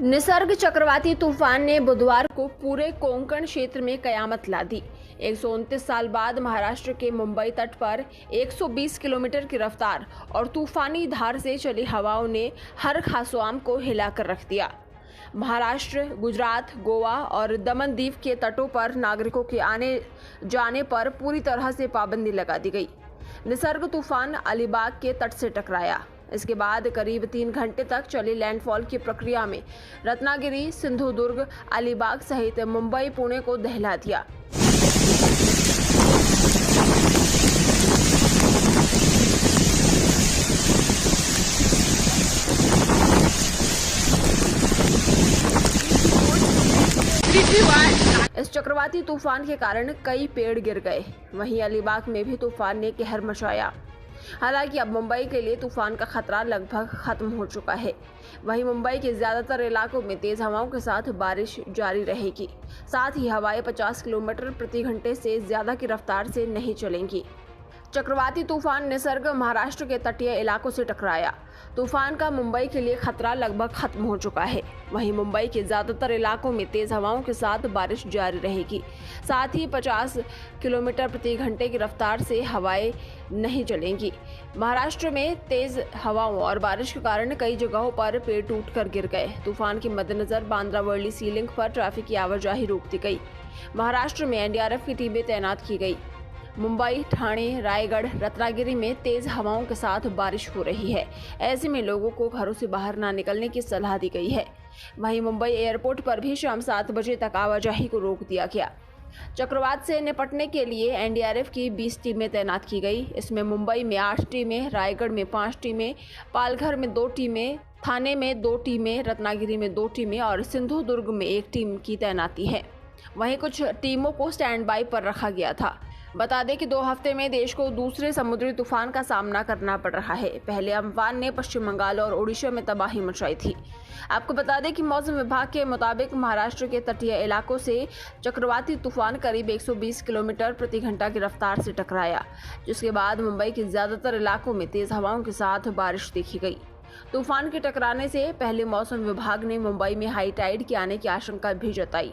निसर्ग चक्रवाती तूफान ने बुधवार को पूरे कोंकण क्षेत्र में कयामत ला दी। 129 साल बाद महाराष्ट्र के मुंबई तट पर 120 किलोमीटर की रफ्तार और तूफानी धार से चली हवाओं ने हर खासोआम को हिलाकर रख दिया। महाराष्ट्र, गुजरात, गोवा और दमन दीव के तटों पर नागरिकों के आने जाने पर पूरी तरह से पाबंदी लगा दी गई। निसर्ग तूफान अलीबाग के तट से टकराया। इसके बाद करीब 3 घंटे तक चली लैंडफॉल की प्रक्रिया में रत्नागिरी, सिंधुदुर्ग, अलीबाग सहित मुंबई, पुणे को दहला दिया। इस चक्रवाती तूफान के कारण कई पेड़ गिर गए। वहीं अलीबाग में भी तूफान ने कहर मचाया। हालांकि अब मुंबई के लिए तूफान का खतरा लगभग खत्म हो चुका है। वहीं मुंबई के ज्यादातर इलाकों में तेज हवाओं के साथ बारिश जारी रहेगी। साथ ही हवाएं 50 किलोमीटर प्रति घंटे से ज्यादा की रफ्तार से नहीं चलेंगी। चक्रवाती तूफान निसर्ग महाराष्ट्र के तटीय इलाकों से टकराया। तूफान का मुंबई के लिए खतरा लगभग खत्म हो चुका है। वहीं मुंबई के ज्यादातर इलाकों में तेज हवाओं के साथ बारिश जारी रहेगी। साथ ही 50 किलोमीटर प्रति घंटे की रफ्तार से हवाएं नहीं चलेंगी। महाराष्ट्र में तेज हवाओं और बारिश के कारण कई जगहों पर पेड़ टूटकर गिर गए। तूफान के मद्देनजर बांद्रा वर्ली सी लिंक पर ट्रैफिक की आवाजाही रोक दी गई। महाराष्ट्र में एनडीआरएफ की टीमें तैनात की गई। मुंबई, ठाणे, रायगढ़, रत्नागिरी में तेज हवाओं के साथ बारिश हो रही है। ऐसे में लोगों को घरों से बाहर ना निकलने की सलाह दी गई है। वहीं मुंबई एयरपोर्ट पर भी शाम 7 बजे तक आवाजाही को रोक दिया गया। चक्रवात से निपटने के लिए एनडीआरएफ की 20 टीमें तैनात की गई। इसमें मुंबई में 8 टीमें, रायगढ़ में 5 टीमें, पालघर में 2 टीमें, थाने में 2 टीमें, रत्नागिरी में 2 टीमें और सिंधुदुर्ग में 1 टीम की तैनाती है। वहीं कुछ टीमों को स्टैंड बाई पर रखा गया था। बता दें कि 2 हफ्ते में देश को दूसरे समुद्री तूफान का सामना करना पड़ रहा है। पहले अम्फान ने पश्चिम बंगाल और ओडिशा में तबाही मचाई थी। आपको बता दें कि मौसम विभाग के मुताबिक महाराष्ट्र के तटीय इलाकों से चक्रवाती तूफान करीब 120 किलोमीटर प्रति घंटा की रफ्तार से टकराया, जिसके बाद मुंबई के ज्यादातर इलाकों में तेज हवाओं के साथ बारिश देखी गई। तूफान के टकराने से पहले मौसम विभाग ने मुंबई में हाई टाइड के आने की आशंका भी जताई।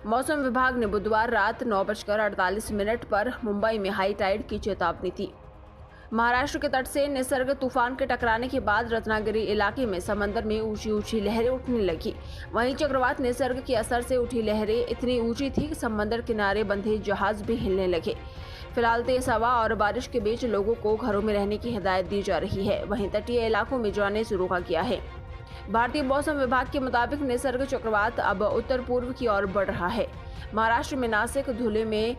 मौसम विभाग ने बुधवार रात 9:48 पर मुंबई में हाई टाइड की चेतावनी दी। महाराष्ट्र के तट से निसर्ग तूफान के टकराने के बाद रत्नागिरी इलाके में समंदर में ऊंची ऊंची लहरें उठने लगी। वहीं चक्रवात निसर्ग के असर से उठी लहरें इतनी ऊंची थी कि समंदर किनारे बंधे जहाज भी हिलने लगे। फिलहाल तेज हवा और बारिश के बीच लोगों को घरों में रहने की हिदायत दी जा रही है। वहीं तटीय इलाकों में जाने से रोका गया है। भारतीय मौसम विभाग के मुताबिक निसर्ग चक्रवात अब उत्तर पूर्व की ओर बढ़ रहा है। महाराष्ट्र में नासिक, धुले में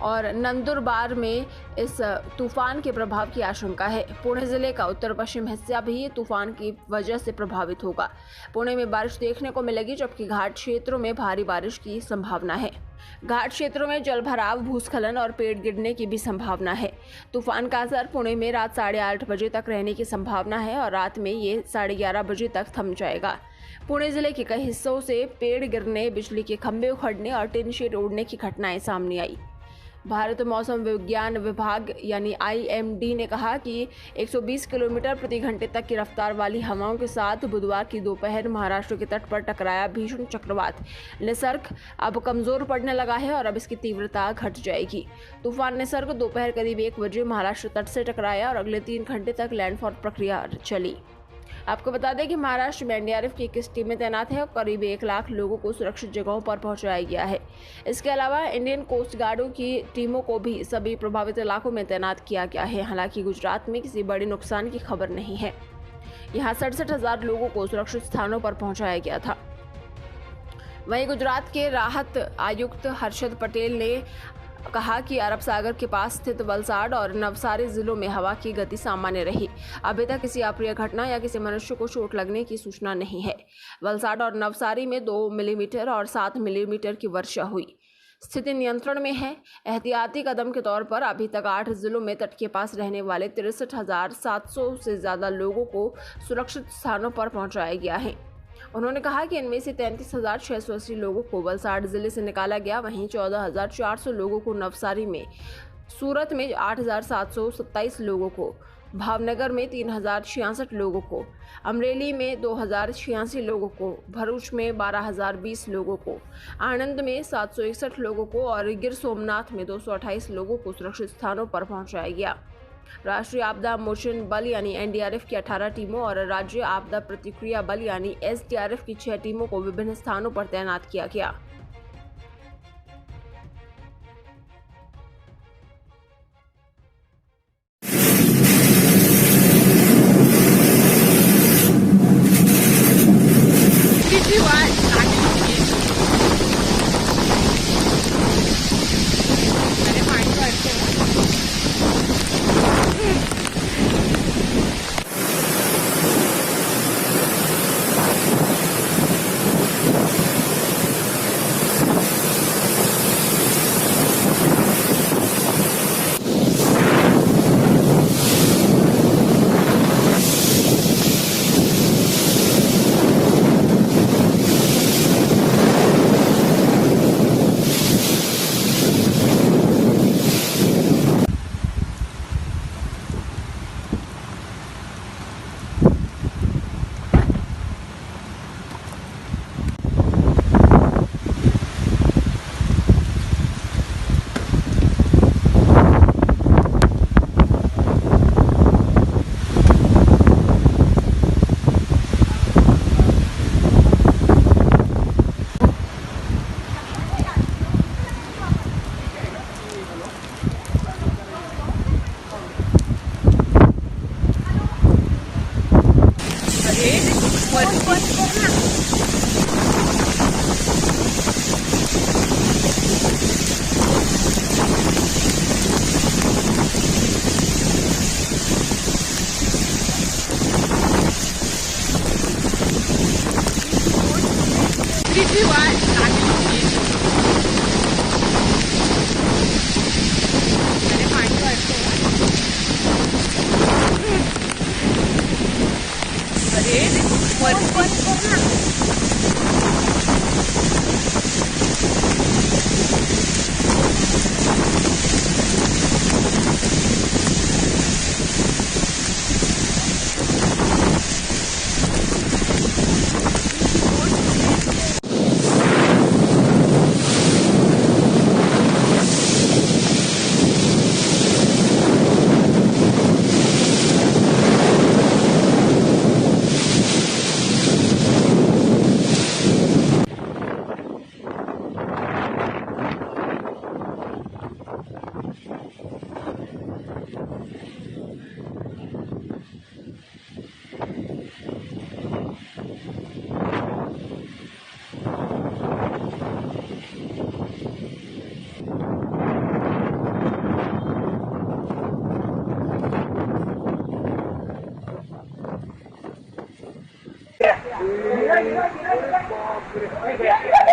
और नंदुरबार में इस तूफान के प्रभाव की आशंका है। पुणे जिले का उत्तर पश्चिम हिस्सा भी तूफान की वजह से प्रभावित होगा। पुणे में बारिश देखने को मिलेगी, जबकि घाट क्षेत्रों में भारी बारिश की संभावना है। घाट क्षेत्रों में जलभराव, भूस्खलन और पेड़ गिरने की भी संभावना है। तूफान का असर पुणे में रात 8:30 बजे तक रहने की संभावना है और रात में ये 11:30 बजे तक थम जाएगा। पुणे जिले के कई हिस्सों से पेड़ गिरने, बिजली के खंभे उखड़ने और टिन शेड उड़ने की घटनाएं सामने आई। भारत मौसम विज्ञान विभाग यानी IMD ने कहा कि 120 किलोमीटर प्रति घंटे तक की रफ्तार वाली हवाओं के साथ बुधवार की दोपहर महाराष्ट्र के तट पर टकराया भीषण चक्रवात निसर्ग अब कमजोर पड़ने लगा है और अब इसकी तीव्रता घट जाएगी। तूफान निसर्ग दोपहर करीब 1 बजे महाराष्ट्र तट से टकराया और अगले 3 घंटे तक लैंडफॉल प्रक्रिया चली। आपको बता दें कि महाराष्ट्र में एनडीआरएफ की 21 टीमें तैनात हैं और करीब 1 लाख लोगों को सुरक्षित जगहों पर पहुंचाया गया है। इसके अलावा इंडियन कोस्ट गार्डों की टीमों को भी सभी प्रभावित इलाकों में तैनात किया गया है। हालांकि गुजरात में किसी बड़े नुकसान की खबर नहीं है। यहाँ 67,000 लोगों को सुरक्षित स्थानों पर पहुंचाया गया था। वहीं गुजरात के राहत आयुक्त हर्षद पटेल ने कहा कि अरब सागर के पास स्थित वलसाड और नवसारी जिलों में हवा की गति सामान्य रही। अभी तक किसी अप्रिय घटना या किसी मनुष्य को चोट लगने की सूचना नहीं है। वलसाड और नवसारी में 2 मिलीमीटर और 7 मिलीमीटर की वर्षा हुई। स्थिति नियंत्रण में है। एहतियाती कदम के तौर पर अभी तक 8 जिलों में तट के पास रहने वाले 63,700 से ज्यादा लोगों को सुरक्षित स्थानों पर पहुंचाया गया है। उन्होंने कहा कि इनमें से 33,680 लोगों को वलसाड जिले से निकाला गया। वहीं 14,400 लोगों को नवसारी में, सूरत में 8,727 लोगों को भावनगर में 3066 लोगों को, अमरेली में 2086 लोगों को, भरूच में 12020 लोगों को, आणंद में 761 लोगों को और गिर सोमनाथ में 228 लोगों को सुरक्षित स्थानों पर पहुंचाया गया। राष्ट्रीय आपदा मोचन बल यानी एनडीआरएफ की 18 टीमों और राज्य आपदा प्रतिक्रिया बल यानी एसडीआरएफ की 6 टीमों को विभिन्न स्थानों पर तैनात किया गया। Mira, mira, mira, mira.